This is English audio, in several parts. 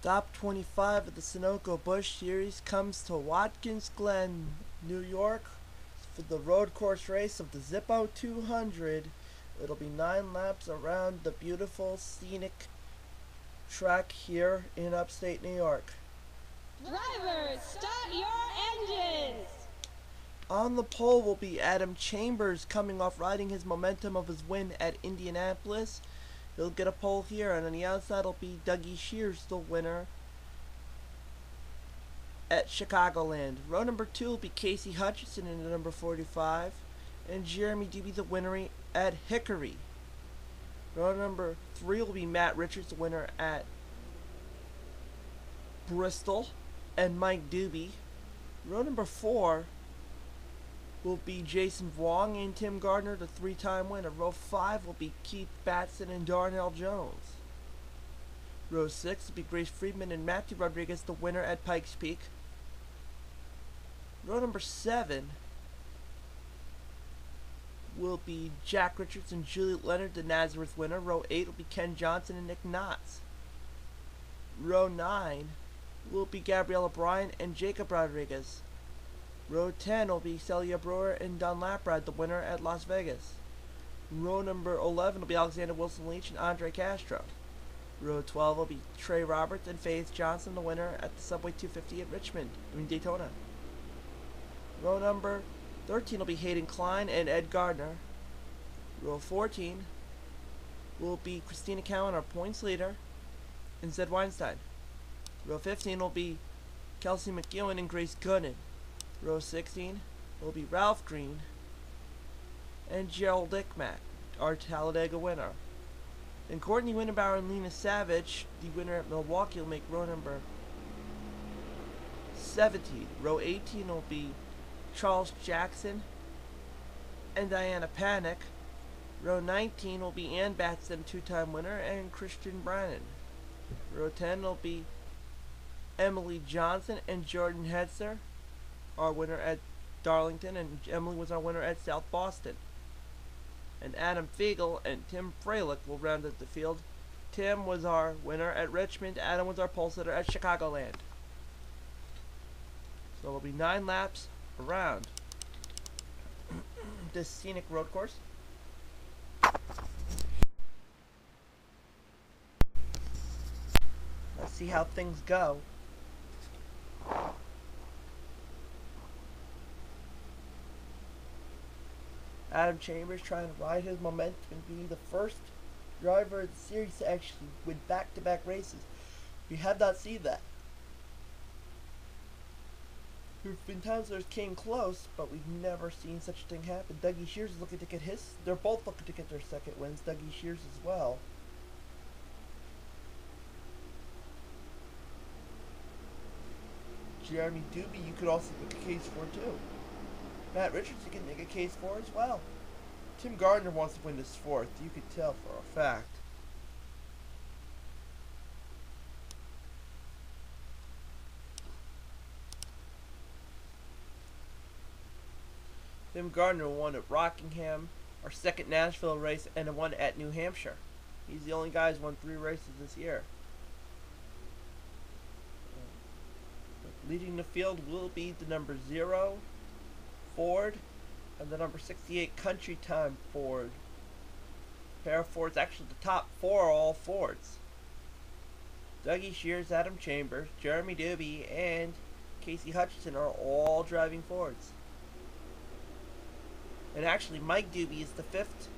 Stop 25 of the Sunoco Busch Series comes to Watkins, Glen, New York for the road course race of the Zippo 200. It'll be 9 laps around the beautiful scenic track here in upstate New York. Drivers, start your engines! On the pole will be Adam Chambers, coming off riding his momentum of his win at Indianapolis. He'll get a pole here, and on the outside will be Dougie Shears, the winner at Chicagoland. Row number 2 will be Casey Hutchinson in the number 45, and Jeremy Doobie, the winner at Hickory. Row number 3 will be Matt Richards, the winner at Bristol, and Mike Doobie. Row number 4 will be Jason Wong and Tim Gardner, the 3-time winner. Row 5 will be Keith Batson and Darnell Jones. Row 6 will be Grace Friedman and Matthew Rodriguez, the winner at Pikes Peak. Row number 7 will be Jack Richards and Juliet Leonard, the Nazareth winner. Row 8 will be Ken Johnson and Nick Knotts. Row 9 will be Gabriella Bryan and Jacob Rodriguez. Row 10 will be Celia Brewer and Don Laprad, the winner at Las Vegas. Row number 11 will be Alexander Wilson Leach and Andre Castro. Row 12 will be Trey Roberts and Faith Johnson, the winner at the Subway 250 at Daytona. Row number 13 will be Hayden Klein and Ed Gardner. Row 14 will be Christina Cowan, our points leader, and Zed Weinstein. Row 15 will be Kelsey McEwen and Grace Gooden. Row 16 will be Ralph Green and Gerald Dickmack, our Talladega winner. And Courtney Winterbauer and Lena Savage, the winner at Milwaukee, will make row number 17. Row 18 will be Charles Jackson and Diana Panic. Row 19 will be Ann Batson, 2-time winner, and Christian Brannon. Row 10 will be Emily Johnson and Jordan Hetzer, our winner at Darlington, and Emily was our winner at South Boston. And Adam Fiegel and Tim Freilich will round out the field. Tim was our winner at Richmond. Adam was our pole sitter at Chicagoland. So it'll be 9 laps around this scenic road course. Let's see how things go. Adam Chambers trying to ride his momentum and be the first driver of the series to actually win back-to-back races. We have not seen that. There have been times where it came close, but we've never seen such a thing happen. Dougie Shears is looking to get his. They're both looking to get their second wins. Dougie Shears as well. Jeremy Doobie, you could also make a case for too. Matt Richards, you can make a case for as well. Tim Gardner wants to win this 4th. You could tell for a fact. Tim Gardner won at Rockingham, our 2nd Nashville race, and one at New Hampshire. He's the only guy who's won 3 races this year. Leading the field will be the number 0 Ford and the number 68 Country Time Ford. Pair of Fords, actually the top 4 are all Fords. Dougie Shears, Adam Chambers, Jeremy Doobie, and Casey Hutchinson are all driving Fords. And actually Mike Doobie is the 5th,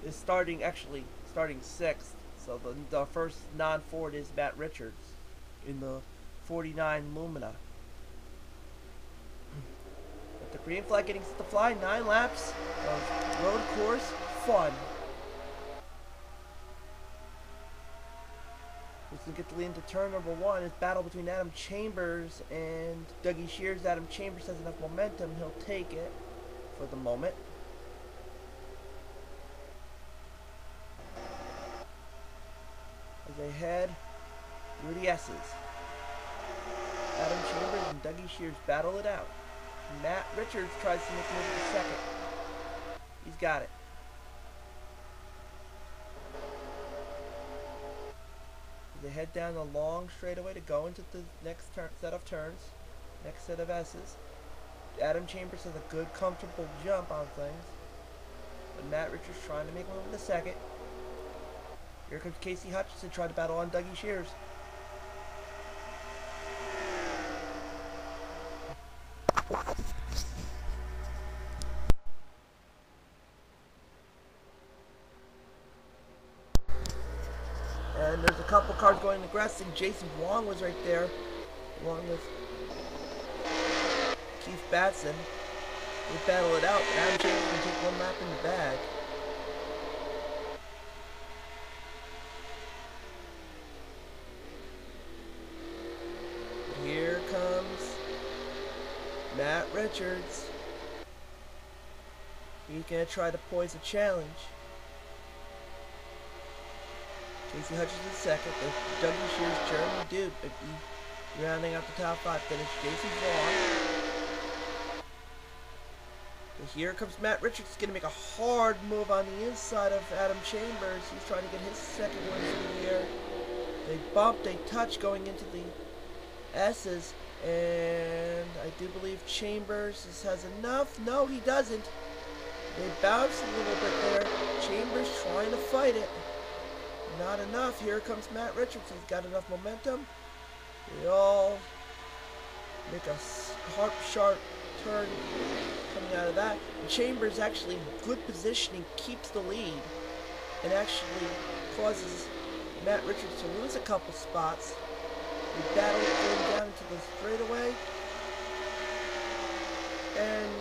is starting 6th. So the first non-Ford is Matt Richards in the 49 Lumina. With the green flag getting set to fly, 9 laps of road course fun. Who's going to get the lead into turn number 1 is battle between Adam Chambers and Dougie Shears. Adam Chambers has enough momentum, he'll take it for the moment. As they head through the S's. Adam Chambers and Dougie Shears battle it out. Matt Richards tries to make a move to 2nd. He's got it. they head down a long straightaway to go into the next set of turns, next set of S's. Adam Chambers has a good, comfortable jump on things. But Matt Richards trying to make one with the second. Here comes Casey Hutchinson trying to battle on Dougie Shears. And there's a couple cars going aggressive. Jason Wong was right there, along with Keith Batson. They battle it out. Adam Chambers can take one lap in the bag. Here comes Matt Richards. He's going to try to poise a challenge. Casey Hutchinson second. There's Dougie Shears, Jeremy Duke rounding out the top five. Finish Jason Vaughn. And here comes Matt Richards. He's going to make a hard move on the inside of Adam Chambers. He's trying to get his second win of the year. They bump, they touch going into the S's. And I do believe Chambers has enough. No, he doesn't. They bounce a little bit there. Chambers trying to fight it. Not enough. Here comes Matt Richards. He's got enough momentum. They all make a sharp turn coming out of that. And Chambers actually good positioning, keeps the lead, and actually causes Matt Richards to lose a couple spots. They battle going down into the straightaway. And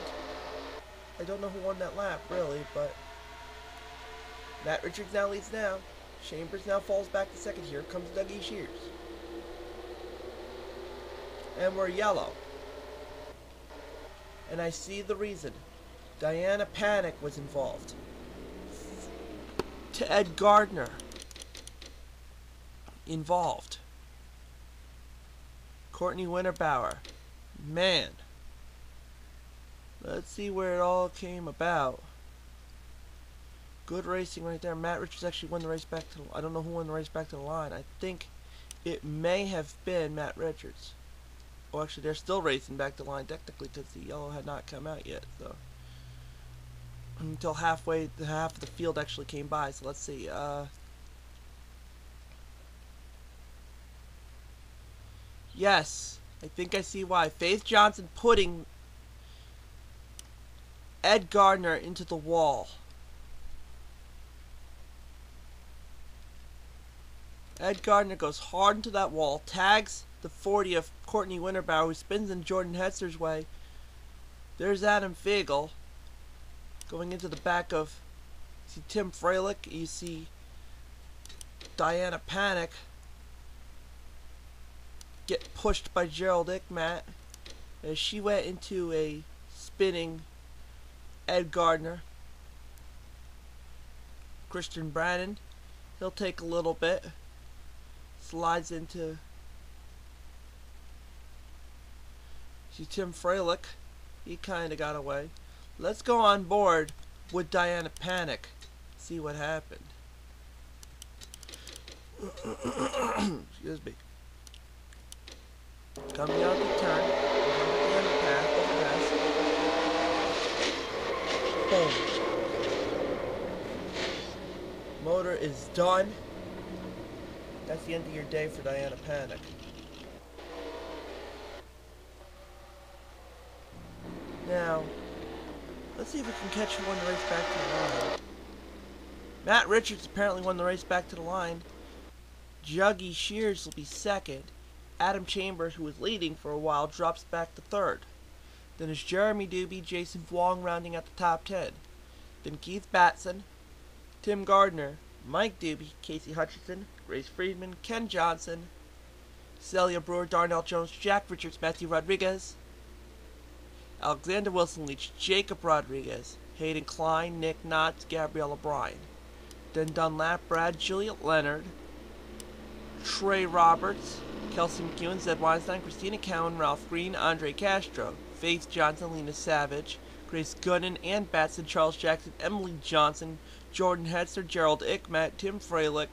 I don't know who won that lap, really, but Matt Richards now leads now. Chambers now falls back to second. Here comes Dougie Shears. And we're yellow. And I see the reason. Diana Panic was involved. To Ed Gardner. Involved. Courtney Winterbauer. Man. Let's see where it all came about. Good racing right there. Matt Richards actually won the race back to the, I don't know who won the race back to the line. I think it may have been Matt Richards. Oh, actually, they're still racing back to the line technically because the yellow had not come out yet. So until halfway, half of the field actually came by. So let's see. Yes, I think I see why. Faith Johnson putting Ed Gardner into the wall. Ed Gardner goes hard into that wall, tags the 40 of Courtney Winterbauer, who spins in Jordan Hetzer's way. There's Adam Fagel going into the back of, you see Tim Freilich, you see Diana Panic get pushed by Gerald Ickmat as she went into a spinning Ed Gardner. Christian Brannon, he'll take a little bit. Slides into, see Tim Freilich, he kind of got away. Let's go on board with Diana Panic, see what happened. Excuse me. Coming out the turn, overpass. Boom. Motor is done. That's the end of your day for Diana Panic. Now, let's see if we can catch who won the race back to the line. Matt Richards apparently won the race back to the line. Dougie Shears will be second. Adam Chambers, who was leading for a while, drops back to third. Then it's Jeremy Doobie, Jason Wong rounding out the top 10. Then Keith Batson, Tim Gardner, Mike Doobie, Casey Hutchinson, Grace Friedman, Ken Johnson, Celia Brewer, Darnell Jones, Jack Richards, Matthew Rodriguez, Alexander Wilson Leach, Jacob Rodriguez, Hayden Klein, Nick Knotts, Gabrielle O'Brien. Then Dunlap, Brad, Juliet Leonard, Trey Roberts, Kelsey McEwen, Zed Weinstein, Christina Cowan, Ralph Green, Andre Castro, Faith Johnson, Lena Savage, Grace Gooden, Ann Batson, Charles Jackson, Emily Johnson, Jordan Hetzer, Gerald Ickmat, Tim Freilich,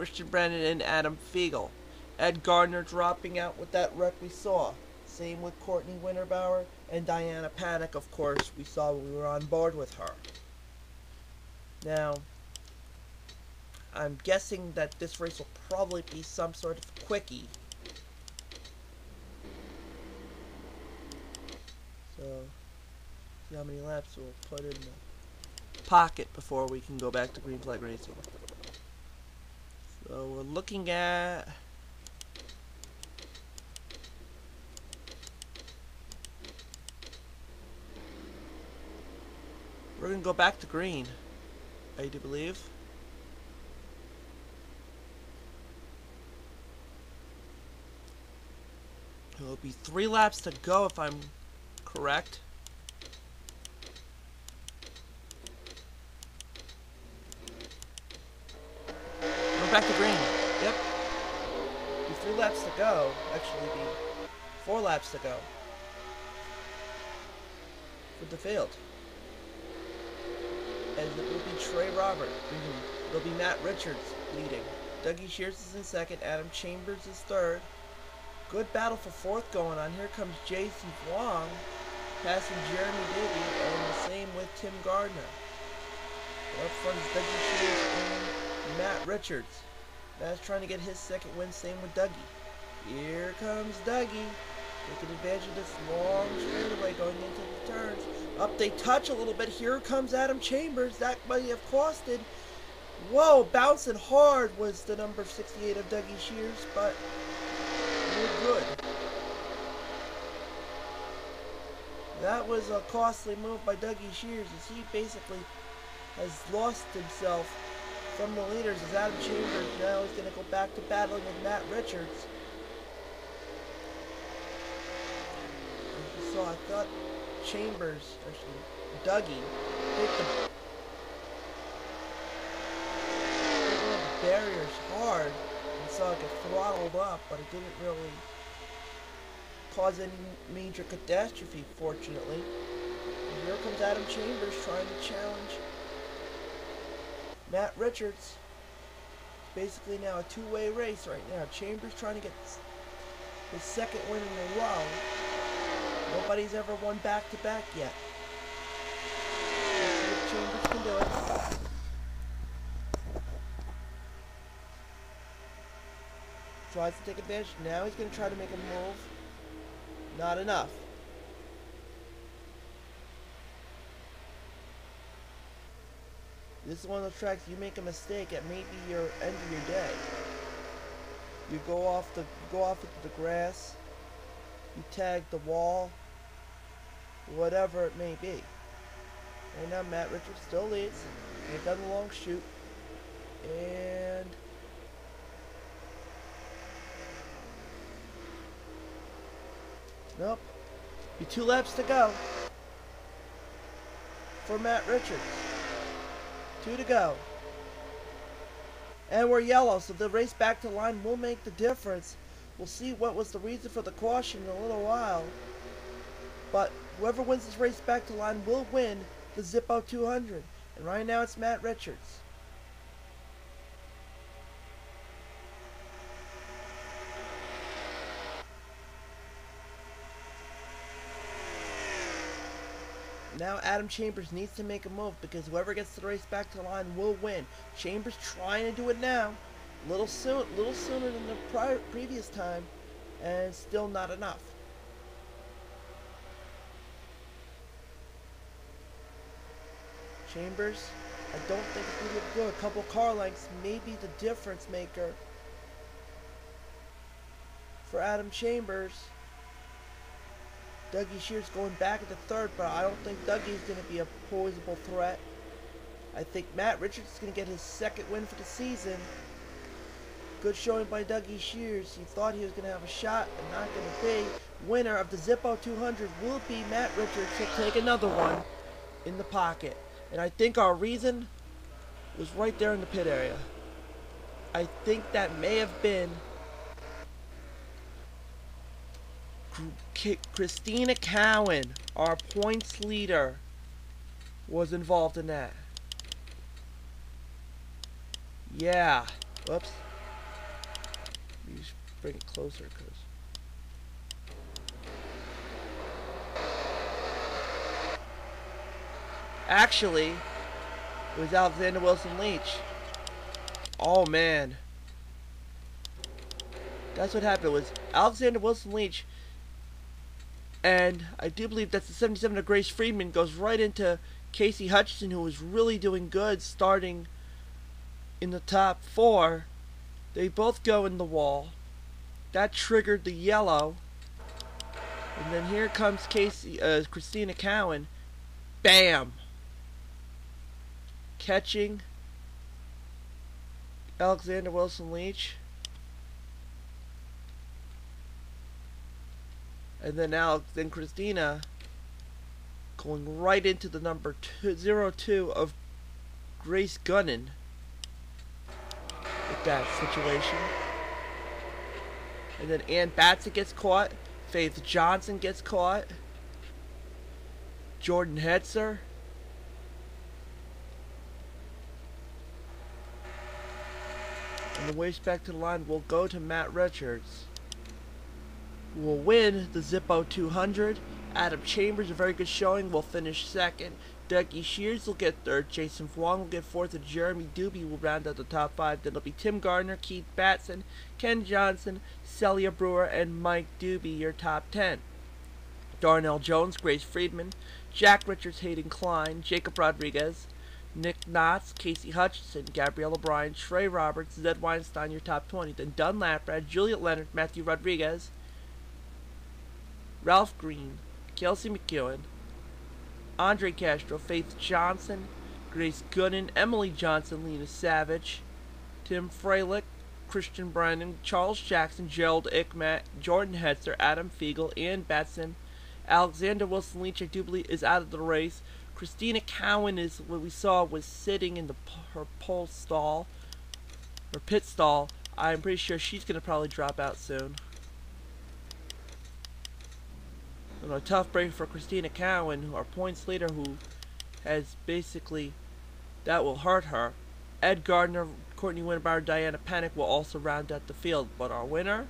Christian Brennan and Adam Fiegel. Ed Gardner dropping out with that wreck we saw. Same with Courtney Winterbauer and Diana Panic, of course, we saw when we were on board with her. Now, I'm guessing that this race will probably be some sort of quickie. So, see how many laps we'll put in the pocket before we can go back to green flag racing. So we're looking at we're gonna go back to green, I do believe. It'll be 3 laps to go if I'm correct. We're back to green. Yep. Be 3 laps to go. Actually, be 4 laps to go for the field. And it will be Trey Robert. It'll be Matt Richards leading. Dougie Shears is in second. Adam Chambers is third. Good battle for fourth going on. Here comes Jason Wong passing Jeremy Digby, and the same with Tim Gardner. Up front is Dougie Shears and Matt Richards. Matt's trying to get his second win, same with Dougie. Here comes Dougie, taking advantage of this long straightaway going into the turns. Up they touch a little bit. Here comes Adam Chambers. That might have costed. Whoa, bouncing hard was the number 68 of Dougie Shears, but good. That was a costly move by Dougie Shears, as he basically has lost himself from the leaders as Adam Chambers now is going to go back to battling with Matt Richards. As you saw, I thought Chambers, actually Dougie, hit the barriers hard. Saw it get throttled up, but it didn't really cause any major catastrophe, fortunately. And here comes Adam Chambers trying to challenge Matt Richards. It's basically now a two-way race right now. Chambers trying to get his second win in a row. Nobody's ever won back-to-back yet. Let's see if Chambers can do it. Tries to take advantage. Now he's going to try to make a move. Not enough. This is one of those tracks you make a mistake at maybe your end of your day. You go off into the grass. You tag the wall. Whatever it may be. Right now Matt Richards still leads. They've done the long shoot. And nope. Be 2 laps to go for Matt Richards. 2 to go. And we're yellow, so the race back to line will make the difference. We'll see what was the reason for the caution in a little while. But whoever wins this race back to line will win the Zippo 200. And right now it's Matt Richards. Now Adam Chambers needs to make a move because whoever gets the race back to the line will win. Chambers trying to do it now, little sooner than the previous time, and still not enough. Chambers, I don't think it's going to be good. A couple car lengths may be the difference maker for Adam Chambers. Dougie Shears going back into third, but I don't think Dougie's going to be a poisable threat. I think Matt Richards is going to get his second win for the season. Good showing by Dougie Shears. He thought he was going to have a shot, and not going to be. Winner of the Zippo 200 will be Matt Richards. He'll take another one in the pocket. And I think our reason was right there in the pit area. I think that may have been Christina Cowan, our points leader, was involved in that. Yeah. Whoops. bring it closer, cause actually it was Alexander Wilson Leach. Oh man, that's what happened. It was Alexander Wilson Leach, and I do believe that's the 77 of Grace Friedman goes right into Casey Hutchinson, who was really doing good, starting in the top 4. They both go in the wall. That triggered the yellow. And then here comes Christina Cowan. Bam! Catching Alexander Wilson Leach. And then Christina going right into the number 02 of Grace Gunnan with that situation. And then Ann Batson gets caught. Faith Johnson gets caught. Jordan Hetzer. And the waist back to the line will go to Matt Richards, who will win the Zippo 200. Adam Chambers, a very good showing, will finish second. Dougie Shears will get third. Jason Wong will get fourth. And Jeremy Doobie will round out the top 5. Then it'll be Tim Gardner, Keith Batson, Ken Johnson, Celia Brewer, and Mike Doobie, your top 10. Darnell Jones, Grace Friedman, Jack Richards, Hayden Klein, Jacob Rodriguez, Nick Knotts, Casey Hutchinson, Gabrielle O'Brien, Trey Roberts, Zed Weinstein, your top 20. Then Dunlap, Brad, Juliet Leonard, Matthew Rodriguez, Ralph Green, Kelsey McEwen, Andre Castro, Faith Johnson, Grace Gooden, Emily Johnson, Lena Savage, Tim Freilich, Christian Brandon, Charles Jackson, Gerald Ickmat, Jordan Hetzer, Adam Fiegel, Ian Batson, Alexander Wilson Leach, I do believe, is out of the race. Christina Cowan is what we saw was sitting in her pole stall, or pit stall. I'm pretty sure she's going to probably drop out soon. And a tough break for Christina Cowan, our points leader, who has basically, that will hurt her. Ed Gardner, Courtney Winterbauer, Diana Panic will also round out the field. But our winner,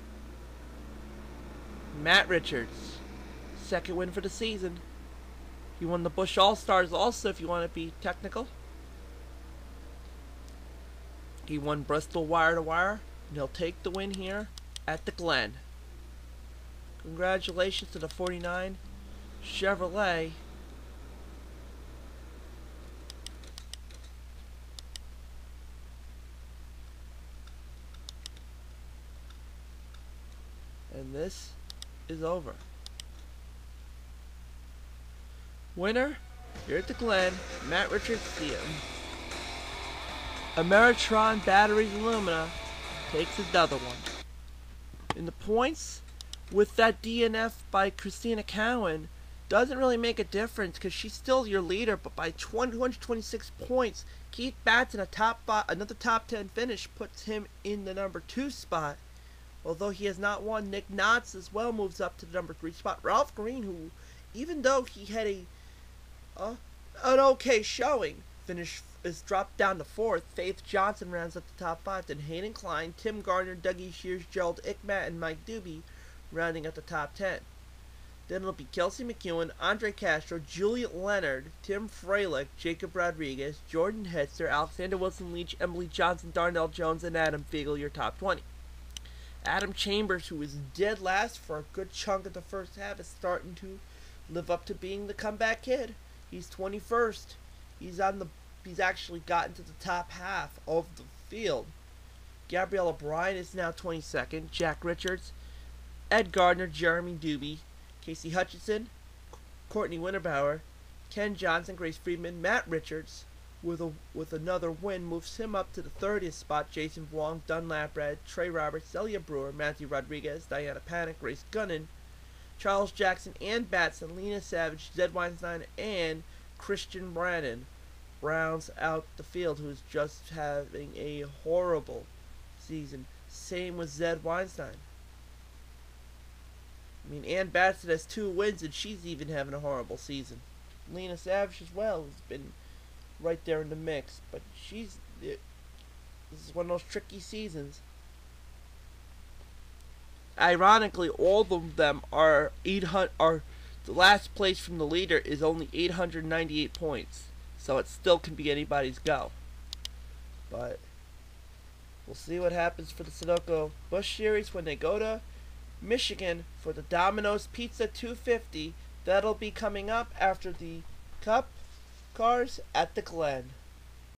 Matt Richards. Second win for the season. He won the Busch All-Stars also, if you want to be technical. He won Bristol wire to wire, and he'll take the win here at the Glen. Congratulations to the 49 Chevrolet. And this is over. Winner, here at the Glen, Matt Richards, CM. Ameritron Batteries Illumina takes another one. In the points, with that DNF by Christina Cowan, doesn't really make a difference because she's still your leader, but by 226 points, Keith Batson, another top 10 finish, puts him in the number 2 spot. Although he has not won, Nick Knotts as well moves up to the number 3 spot. Ralph Green, who, even though he had an okay showing, is dropped down to 4th. Faith Johnson rounds up the top 5. Then Hayden Klein, Tim Gardner, Dougie Shears, Gerald Ickmat, and Mike Doobie rounding up the top 10. Then it'll be Kelsey McEwen, Andre Castro, Juliet Leonard, Tim Freilich, Jacob Rodriguez, Jordan Hetzer, Alexander Wilson Leach, Emily Johnson, Darnell Jones, and Adam Fiegel, your top 20. Adam Chambers, who was dead last for a good chunk of the first half, is starting to live up to being the comeback kid. He's 21st. He's actually gotten to the top half of the field. Gabrielle O'Brien is now 22nd. Jack Richards, Ed Gardner, Jeremy Doobie, Casey Hutchinson, Courtney Winterbauer, Ken Johnson, Grace Friedman, Matt Richards, with another win, moves him up to the 30th spot. Jason Wong, Dunlap Red, Trey Roberts, Celia Brewer, Matthew Rodriguez, Diana Panic, Grace Gunnan, Charles Jackson, Ann Batson, Lena Savage, Zed Weinstein, and Christian Brandon rounds out the field, who's just having a horrible season. Same with Zed Weinstein. I mean, Ann Batson has 2 wins, and she's even having a horrible season. Lena Savage as well has been right there in the mix, but this is one of those tricky seasons. ironically, all of them are 800. Are the last place from the leader is only 898 points, so it still can be anybody's go. But we'll see what happens for the Sunoco Busch Series when they go to Michigan for the Domino's Pizza 250. That'll be coming up after the Cup cars at the Glen.